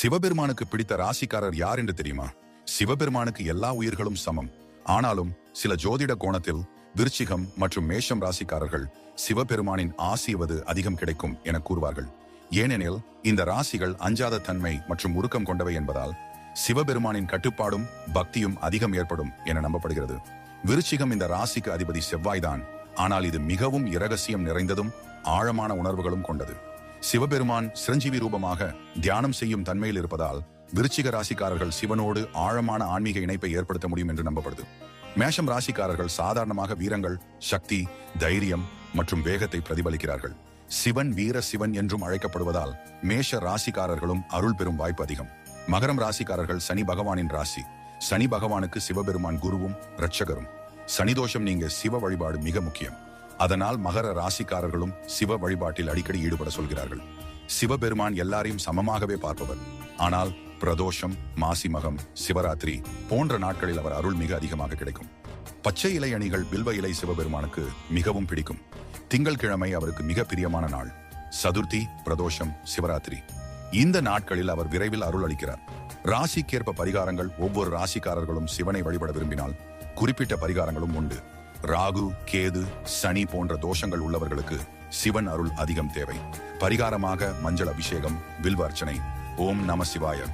சிவபெருமானுக்கு பிடித்த ராசிக்காரர் யார் என்று தெரியுமா? சிவபெருமானுக்கு எல்லா உயிர்களும் சமம். ஆனாலும் சில ஜோதிட கோணத்தில் விருச்சிகம் மற்றும் மேஷம் ராசிக்காரர்கள் சிவபெருமானின் ஆசிவது அதிகம் கிடைக்கும் என கூறுவார்கள். ஏனெனில் இந்த ராசிகள் அஞ்சாத தன்மை மற்றும் உருக்கம் கொண்டவை என்பதால் சிவபெருமானின் கட்டுப்பாடும் பக்தியும் அதிகம் ஏற்படும் என நம்பப்படுகிறது. விருச்சிகம் இந்த ராசிக்கு அதிபதி செவ்வாய்தான். ஆனால் இது மிகவும் இரகசியம் நிறைந்ததும் ஆழமான உணர்வுகளும் கொண்டது. சிவபெருமான் சிரஞ்சீவி ரூபமாக தியானம் செய்யும் தன்மையில் இருப்பதால் விருச்சிக ராசிக்காரர்கள் சிவனோடு ஆழமான ஆன்மீக இணைப்பை ஏற்படுத்த முடியும் என்று நம்பப்படுது. மேஷம் ராசிக்காரர்கள் சாதாரணமாக வீரங்கள், சக்தி, தைரியம் மற்றும் வேகத்தை பிரதிபலிக்கிறார்கள். சிவன் வீர சிவன் என்றும் அழைக்கப்படுவதால் மேஷ ராசிக்காரர்களும் அருள் பெறும் வாய்ப்பு அதிகம். மகரம் ராசிக்காரர்கள் சனி பகவானின் ராசி. சனி பகவானுக்கு சிவபெருமான் குருவும் இரட்சகரும். சனிதோஷம் நீங்க சிவ வழிபாடு மிக முக்கியம். அதனால் மகர ராசிக்காரர்களும் சிவ வழிபாட்டில் அடிக்கடி ஈடுபட சொல்கிறார்கள். சிவபெருமான் எல்லாரையும் சமமாகவே பார்ப்பவர். ஆனால் பிரதோஷம், மாசி மகம், சிவராத்திரி போன்ற நாட்களில் அவர் அருள் மிக அதிகமாக கிடைக்கும். பச்சை இலை அணிகள், பில்வ இலை சிவபெருமானுக்கு மிகவும் பிடிக்கும். திங்கள்கிழமை அவருக்கு மிக பிரியமான நாள். சதுர்த்தி, பிரதோஷம், சிவராத்திரி இந்த நாட்களில் அவர் விரைவில் அருள் அளிக்கிறார். ராசிக்கேற்ப பரிகாரங்கள். ஒவ்வொரு ராசிக்காரர்களும் சிவனை வழிபட விரும்பினால் குறிப்பிட்ட பரிகாரங்களும் உண்டு. ராகு, கேது, சனி போன்ற தோஷங்கள் உள்ளவர்களுக்கு சிவன் அருள் அதிகம் தேவை. பரிகாரமாக மஞ்சள் அபிஷேகம், வில்வ அர்ச்சனை, ஓம் நம சிவாய